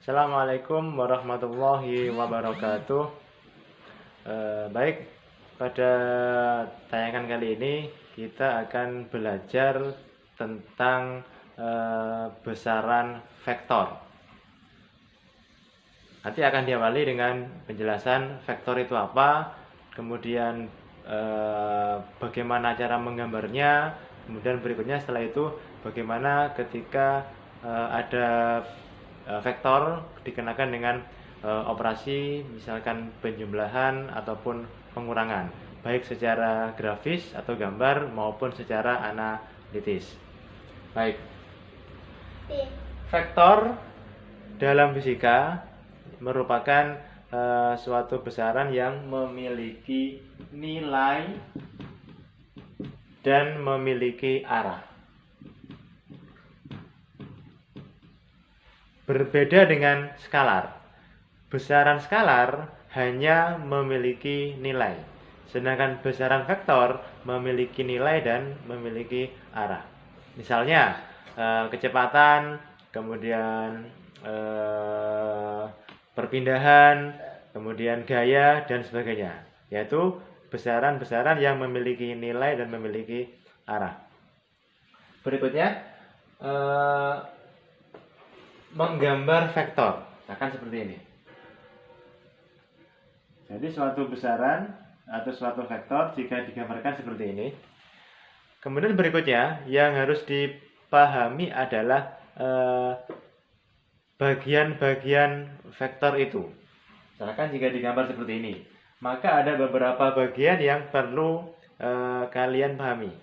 Assalamualaikum warahmatullahi wabarakatuh. Baik, pada tayangan kali ini kita akan belajar tentang besaran vektor. Nanti akan diawali dengan penjelasan vektor itu apa, kemudian bagaimana cara menggambarnya, kemudian berikutnya setelah itu bagaimana ketika ada vektor dikenakan dengan operasi misalkan penjumlahan ataupun pengurangan, baik secara grafis atau gambar maupun secara analitis. Baik, vektor dalam fisika merupakan suatu besaran yang memiliki nilai dan memiliki arah. Berbeda dengan skalar. Besaran skalar hanya memiliki nilai, sedangkan besaran vektor memiliki nilai dan memiliki arah. Misalnya kecepatan, kemudian perpindahan, kemudian gaya, dan sebagainya, yaitu besaran-besaran yang memiliki nilai dan memiliki arah. Berikutnya menggambar vektor akan seperti ini. Jadi suatu besaran atau suatu vektor jika digambarkan seperti ini. Kemudian berikutnya yang harus dipahami adalah bagian-bagian vektor itu. Misalkan jika digambar seperti ini, maka ada beberapa bagian yang perlu kalian pahami.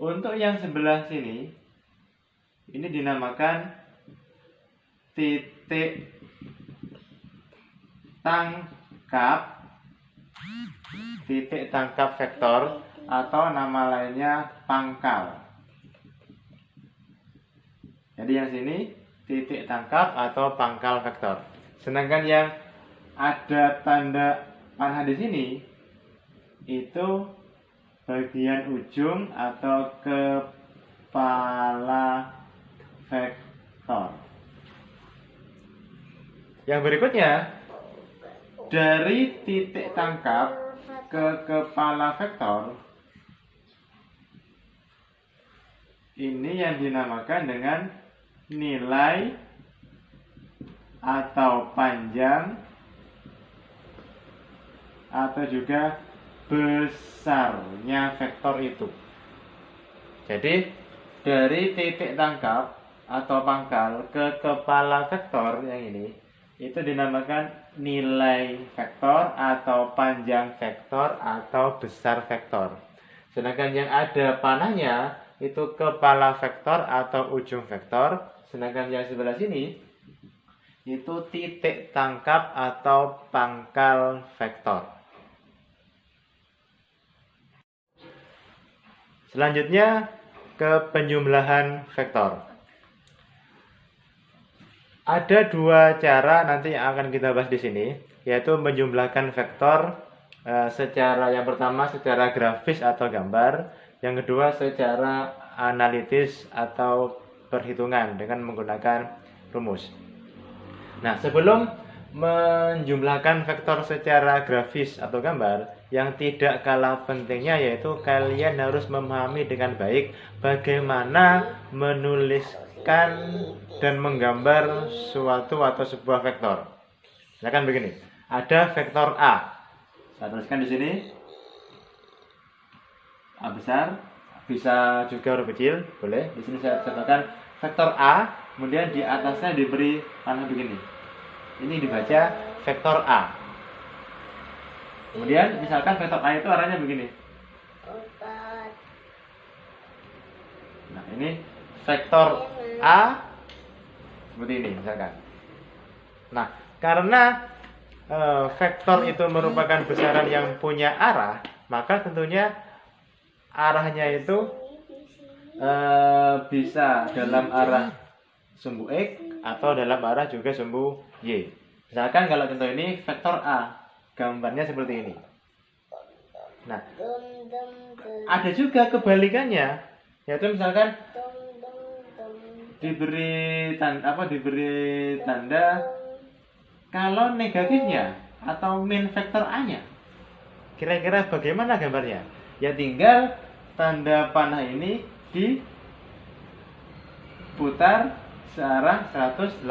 Untuk yang sebelah sini, ini dinamakan titik tangkap vektor atau nama lainnya pangkal. Jadi yang sini titik tangkap atau pangkal vektor. Sedangkan yang ada tanda panah di sini itu bagian ujung atau kepala vektor. Yang berikutnya, dari titik tangkap ke kepala vektor, ini yang dinamakan dengan nilai atau panjang atau juga besarnya vektor itu. Jadi dari titik tangkap atau pangkal ke kepala vektor yang ini itu dinamakan nilai vektor atau panjang vektor atau besar vektor. Sedangkan yang ada panahnya itu kepala vektor atau ujung vektor. Sedangkan yang sebelah sini itu titik tangkap atau pangkal vektor. Selanjutnya ke penjumlahan vektor. Ada dua cara nanti yang akan kita bahas di sini, yaitu menjumlahkan vektor secara yang pertama secara grafis atau gambar, yang kedua secara analitis atau perhitungan dengan menggunakan rumus. Nah, sebelum menjumlahkan vektor secara grafis atau gambar, yang tidak kalah pentingnya yaitu kalian harus memahami dengan baik bagaimana menuliskan dan menggambar suatu atau sebuah vektor. Misalkan begini, ada vektor A. Saya tuliskan di sini A besar, bisa juga huruf kecil, boleh. Di sini saya sertakan vektor A, kemudian di atasnya diberi panah begini. Ini dibaca vektor A. Kemudian misalkan vektor A itu arahnya begini. Nah, ini vektor A seperti ini misalkan. Nah, karena vektor itu merupakan besaran yang punya arah, maka tentunya arahnya itu bisa dalam arah sumbu X atau dalam arah juga sumbu Y. Misalkan kalau contoh ini vektor A, gambarnya seperti ini. Nah, ada juga kebalikannya, yaitu misalkan diberi tanda Kalau negatifnya atau min vektor A-nya, kira-kira bagaimana gambarnya? Ya tinggal tanda panah ini diputar searah 180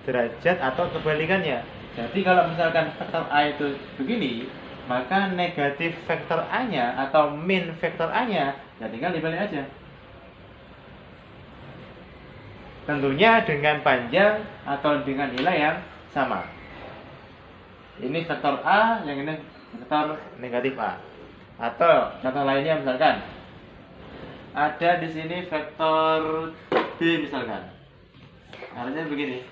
derajat atau kebalikannya. Jadi kalau misalkan vektor A itu begini, maka negatif vektor A-nya atau min vektor A-nya ya tinggal dibalik aja. Tentunya dengan panjang atau dengan nilai yang sama. Ini vektor A, yang ini vektor negatif A. Atau contoh lainnya misalkan ada di sini vektor B misalkan. Artinya begini.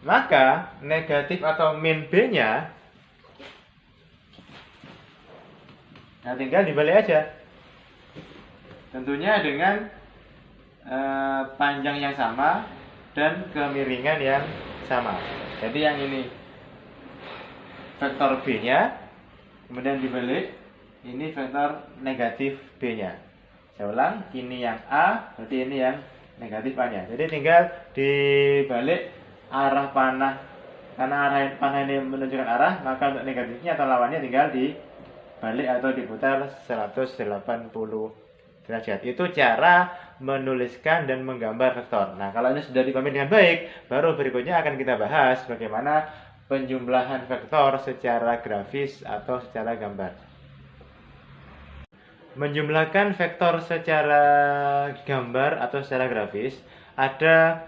Maka negatif atau min B-nya nah tinggal dibalik aja. Tentunya dengan panjang yang sama dan kemiringan yang sama. Jadi yang ini vektor B-nya, kemudian dibalik, ini vektor negatif B-nya. Saya ulang, ini yang A, berarti ini yang negatif A-nya. Jadi tinggal dibalik arah panah. Karena arah panah ini menunjukkan arah, maka untuk negatifnya atau lawannya tinggal dibalik atau diputar 180 derajat. Itu cara menuliskan dan menggambar vektor. Nah, kalau ini sudah dipahami dengan baik, baru berikutnya akan kita bahas bagaimana penjumlahan vektor secara grafis atau secara gambar. Menjumlahkan vektor secara gambar atau secara grafis ada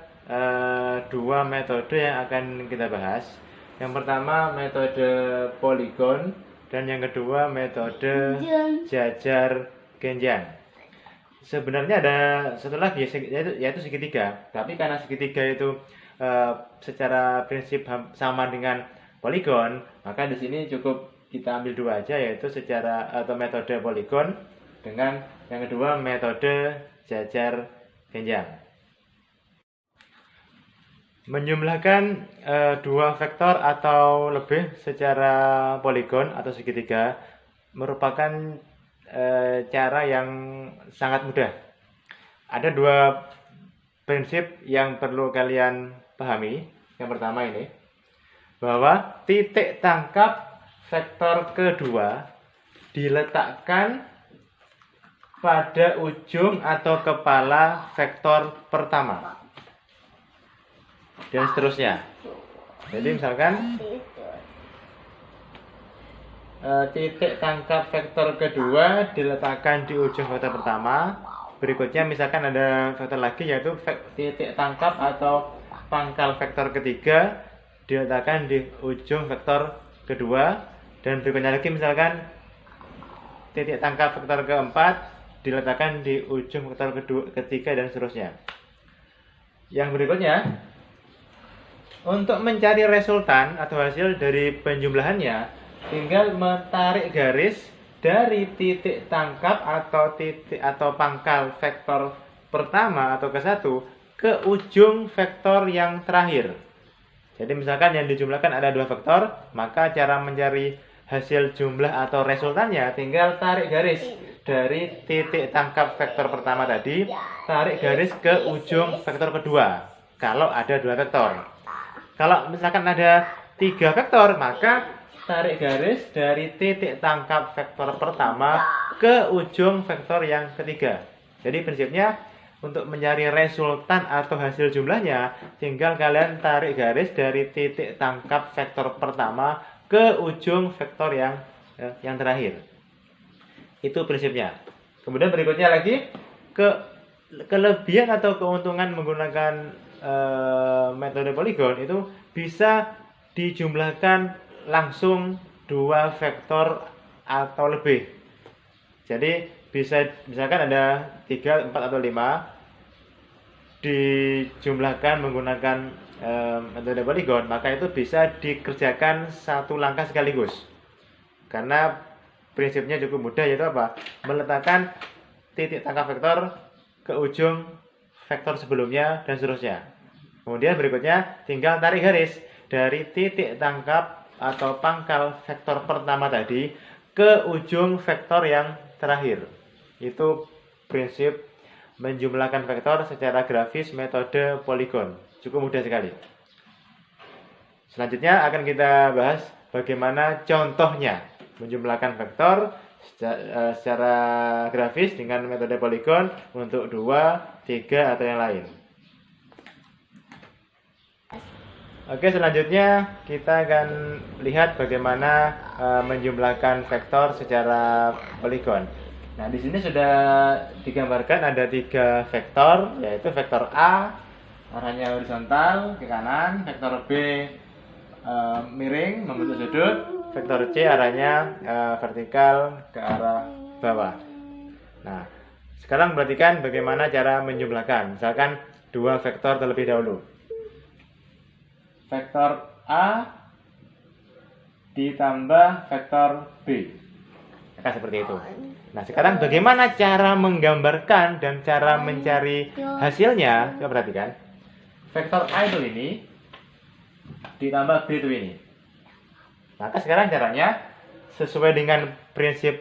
dua metode yang akan kita bahas. Yang pertama metode poligon dan yang kedua metode jajar genjang. Sebenarnya ada satu lagi yaitu segitiga, tapi karena segitiga itu secara prinsip sama dengan poligon, maka di sini cukup kita ambil dua aja, yaitu secara atau metode poligon dengan yang kedua metode jajar genjang. Menjumlahkan dua vektor atau lebih secara poligon atau segitiga merupakan cara yang sangat mudah. Ada dua prinsip yang perlu kalian pahami. Yang pertama ini, bahwa titik tangkap vektor kedua diletakkan pada ujung atau kepala vektor pertama. Dan seterusnya. Jadi misalkan titik tangkap vektor kedua diletakkan di ujung vektor pertama. Berikutnya misalkan ada vektor lagi yaitu titik tangkap atau pangkal vektor ketiga diletakkan di ujung vektor kedua. Dan berikutnya lagi misalkan titik tangkap vektor keempat diletakkan di ujung vektor ketiga dan seterusnya. Yang berikutnya, untuk mencari resultan atau hasil dari penjumlahannya, tinggal menarik garis dari titik tangkap atau pangkal vektor pertama atau ke-1 ke ujung vektor yang terakhir. Jadi misalkan yang dijumlahkan ada dua vektor, maka cara mencari hasil jumlah atau resultannya tinggal tarik garis dari titik tangkap vektor pertama tadi, tarik garis ke ujung vektor kedua kalau ada dua vektor. Kalau misalkan ada tiga vektor, maka tarik garis dari titik tangkap vektor pertama ke ujung vektor yang ketiga. Jadi prinsipnya untuk mencari resultan atau hasil jumlahnya, tinggal kalian tarik garis dari titik tangkap vektor pertama ke ujung vektor yang terakhir. Itu prinsipnya. Kemudian berikutnya lagi, kelebihan atau keuntungan menggunakan metode poligon itu bisa dijumlahkan langsung dua vektor atau lebih. Jadi bisa misalkan ada 3, 4 atau 5 dijumlahkan menggunakan metode poligon, maka itu bisa dikerjakan satu langkah sekaligus. Karena prinsipnya cukup mudah, yaitu apa? Meletakkan titik tangkap vektor ke ujung vektor sebelumnya dan seterusnya. Kemudian berikutnya tinggal tarik garis dari titik tangkap atau pangkal vektor pertama tadi ke ujung vektor yang terakhir. Itu prinsip menjumlahkan vektor secara grafis metode poligon. Cukup mudah sekali. Selanjutnya akan kita bahas bagaimana contohnya menjumlahkan vektor secara grafis dengan metode poligon untuk 2, 3, atau yang lain. Oke, selanjutnya kita akan lihat bagaimana menjumlahkan vektor secara poligon. Nah, di sini sudah digambarkan ada 3 vektor, yaitu vektor A arahnya horizontal ke kanan, vektor B miring membentuk sudut, vektor C arahnya vertikal ke arah bawah. Nah, sekarang perhatikan bagaimana cara menjumlahkan. Misalkan 2 vektor terlebih dahulu. Vektor A ditambah vektor B. Maka seperti itu. Nah, sekarang bagaimana cara menggambarkan dan cara mencari hasilnya? Coba perhatikan. Vektor A itu ini ditambah B itu ini. Maka sekarang caranya sesuai dengan prinsip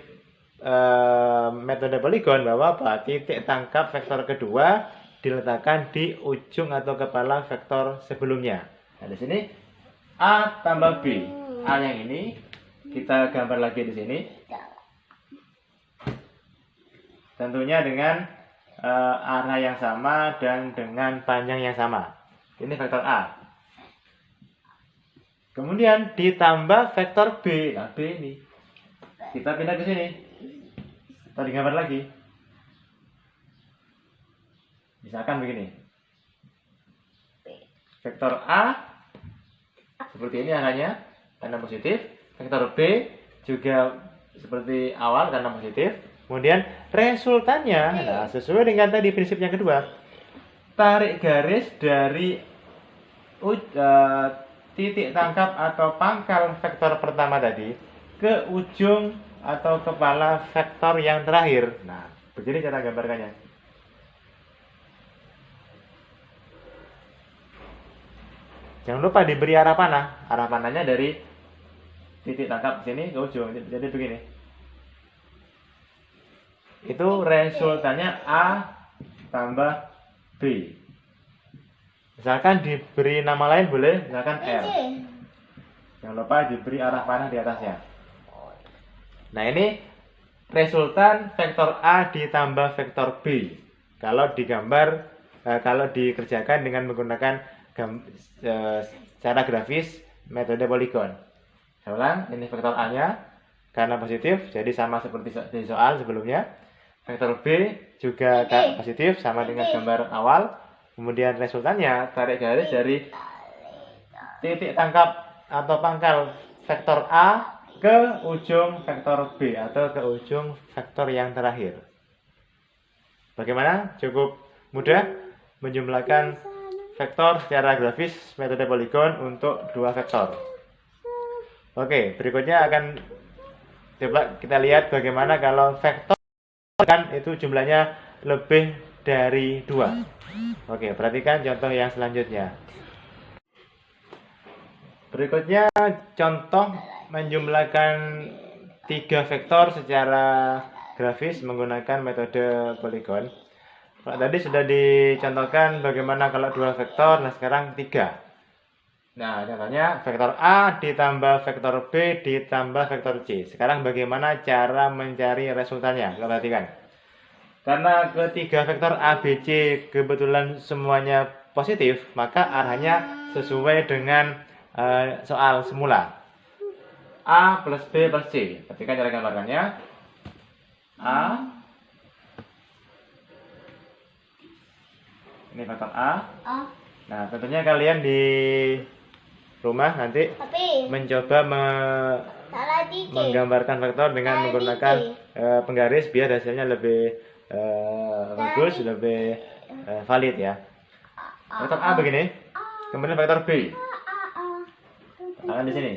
metode poligon bahwa titik tangkap vektor kedua diletakkan di ujung atau kepala vektor sebelumnya. Nah, di sini A tambah B. A yang ini kita gambar lagi di sini. Tentunya dengan arah yang sama dan dengan panjang yang sama. Ini vektor A. Kemudian ditambah vektor B. Nah, B ini kita pindah ke sini. Kita digambar lagi. Misalkan begini. Vektor A seperti ini arahnya karena positif. Vektor B juga seperti awal karena positif. Kemudian resultannya, nah, sesuai dengan tadi prinsip yang kedua, tarik garis dari titik tangkap atau pangkal vektor pertama tadi ke ujung atau kepala vektor yang terakhir. Nah, begini cara gambarkannya. Jangan lupa diberi arah panah. Arah panahnya dari titik tangkap sini ke ujung. Jadi begini. Itu resultannya A tambah B. Misalkan diberi nama lain boleh, misalkan L. Jangan lupa diberi arah panah di atasnya. Nah, ini resultan vektor A ditambah vektor B. Kalau digambar, kalau dikerjakan dengan menggunakan secara grafis metode poligon. Saya ulang, ini vektor A-nya karena positif, jadi sama seperti di soal sebelumnya. Vektor B juga positif, sama dengan gambar awal. Kemudian resultannya tarik garis dari titik tangkap atau pangkal vektor A ke ujung vektor B atau ke ujung vektor yang terakhir. Bagaimana? Cukup mudah menjumlahkan vektor secara grafis metode poligon untuk 2 vektor. Oke, berikutnya akan coba kita lihat bagaimana kalau vektor kan itu jumlahnya lebih dari 2. Oke, perhatikan contoh yang selanjutnya. Berikutnya contoh menjumlahkan 3 vektor secara grafis menggunakan metode poligon. Kalau tadi sudah dicontohkan bagaimana kalau 2 vektor, nah sekarang 3. Nah, contohnya vektor A ditambah vektor B ditambah vektor C. Sekarang bagaimana cara mencari resultannya? Kita perhatikan. Karena ketiga vektor A, B, C kebetulan semuanya positif, maka arahnya sesuai dengan soal semula. A plus B plus C. Perhatikan cara gambarkannya. A. Ini vektor A. Nah, tentunya kalian di rumah nanti mencoba menggambarkan vektor dengan menggunakan penggaris biar hasilnya lebih bagus, lebih valid ya. Vektor A begini, kemudian vektor B. Tangan di sini.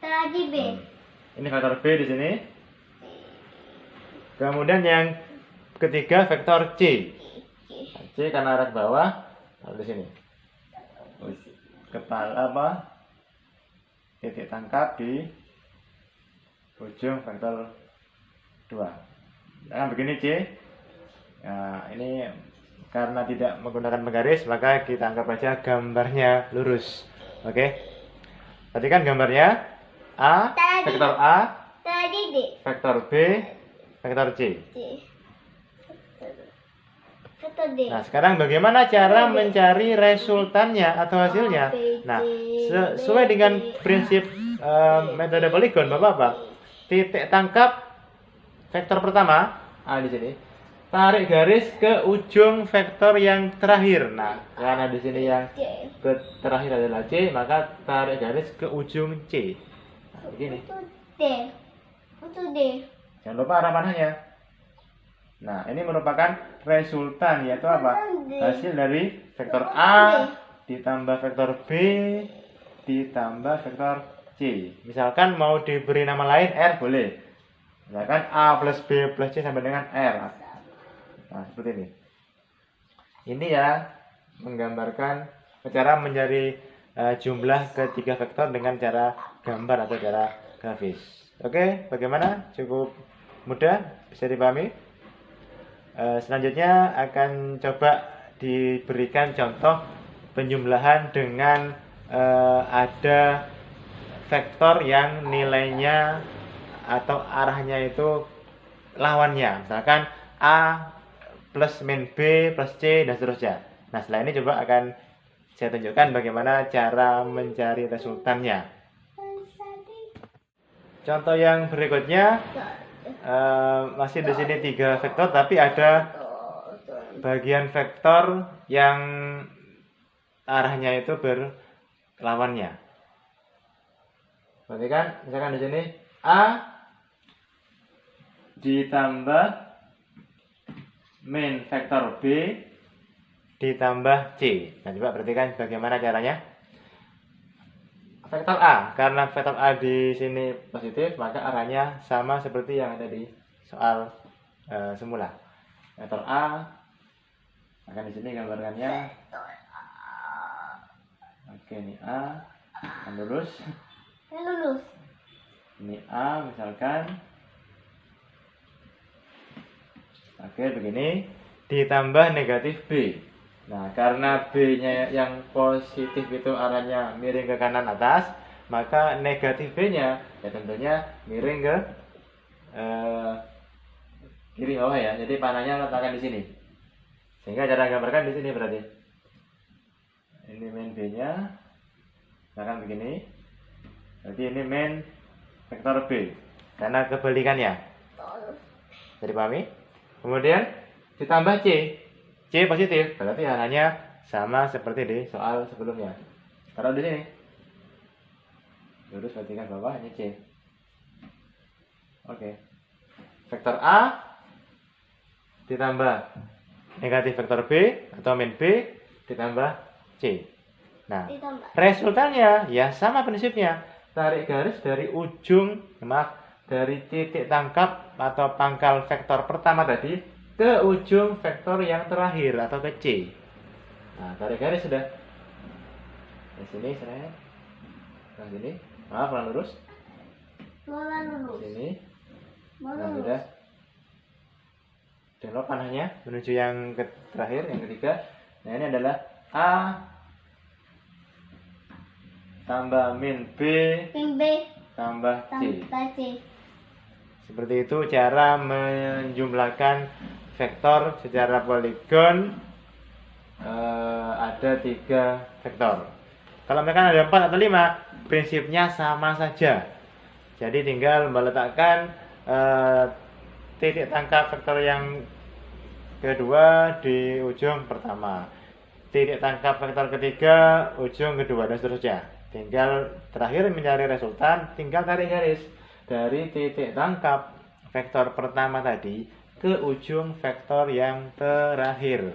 Lagi B. Ini vektor B di sini. Kemudian yang ketiga vektor C. C karena arah bawah, lalu di sini. Kepala titik tangkap di ujung vektor 2. Nah, begini C. Nah, ini karena tidak menggunakan penggaris, maka kita anggap aja gambarnya lurus. Oke. Perhatikan gambarnya. A, vektor A, vektor B, vektor C. Nah, sekarang bagaimana cara mencari resultannya atau hasilnya? Nah, sesuai dengan prinsip metode poligon, Bapak-Bapak, titik tangkap vektor pertama A di sini, tarik garis ke ujung vektor yang terakhir. Nah, karena di sini yang terakhir adalah C, maka tarik garis ke ujung C. Nah, begini. Jangan lupa arah panahnya. Nah, ini merupakan resultan, yaitu apa? Hasil dari vektor A ditambah vektor B ditambah vektor C. Misalkan mau diberi nama lain R boleh. Misalkan A plus B plus C sama dengan R. Nah, seperti ini. Ini ya menggambarkan cara mencari jumlah ketiga vektor dengan cara gambar atau cara grafis. Oke, bagaimana? Cukup mudah, bisa dipahami? Selanjutnya akan coba diberikan contoh penjumlahan dengan ada vektor yang nilainya atau arahnya itu lawannya. Misalkan A plus min B plus C dan seterusnya. Nah, setelah ini coba akan saya tunjukkan bagaimana cara mencari resultannya. Contoh yang berikutnya. Masih di sini 3 vektor, tapi ada bagian vektor yang arahnya itu berlawannya. Perhatikan, misalkan di sini A ditambah min vektor B ditambah C. Nah, coba perhatikan bagaimana caranya. Vektor A, karena vektor A di sini positif, maka arahnya sama seperti yang ada di soal semula. Vektor A, maka di sini gambarkannya. Oke, ini A, yang lurus. Ini A, misalkan. Oke, begini. Ditambah negatif B. Nah, karena B-nya yang positif itu arahnya miring ke kanan atas, maka negatif B-nya ya tentunya miring ke kiri bawah ya. Jadi panahnya letakkan di sini. Sehingga cara gambarkan di sini berarti. Ini min B-nya, misalkan begini. Berarti ini min vektor B. Karena kebalikannya. Jadi pahami? Kemudian ditambah C. C positif, berarti arahnya sama seperti di soal sebelumnya. Taruh di sini. Lurus perhatikan bawah, ini C. Oke. Vektor A ditambah negatif vektor B atau min B ditambah C. Nah, resultannya ya sama prinsipnya. Tarik garis dari dari titik tangkap atau pangkal vektor pertama tadi ke ujung vektor yang terakhir atau ke C. Nah, tarik garis sudah. Di sini saya. Nah, sini. Maaf, kurang lurus. Sini. Nah, sudah. Tengok panahnya menuju yang terakhir, yang ketiga. Nah, ini adalah A tambah min B tambah C. Seperti itu cara menjumlahkan vektor secara poligon. Ada 3 vektor. Kalau mereka ada 4 atau 5, prinsipnya sama saja. Jadi tinggal meletakkan titik tangkap vektor yang kedua di ujung pertama, titik tangkap vektor ketiga ujung kedua, dan seterusnya. Tinggal terakhir mencari resultan, tinggal tarik garis dari titik tangkap vektor pertama tadi ke ujung vektor yang terakhir.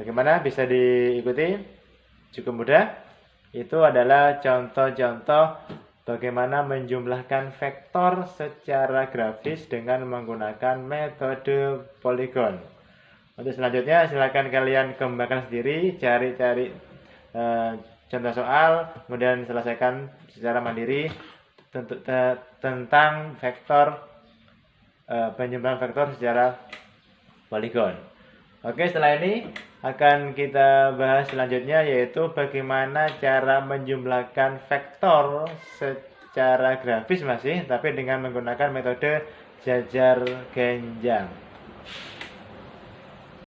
Bagaimana, bisa diikuti? Cukup mudah. Itu adalah contoh-contoh bagaimana menjumlahkan vektor secara grafis dengan menggunakan metode poligon. Untuk selanjutnya silakan kalian kembangkan sendiri, cari-cari contoh soal, kemudian selesaikan secara mandiri tentang vektor, penjumlahan vektor secara poligon. Oke, setelah ini akan kita bahas selanjutnya, yaitu bagaimana cara menjumlahkan vektor secara grafis masih, tapi dengan menggunakan metode jajar genjang.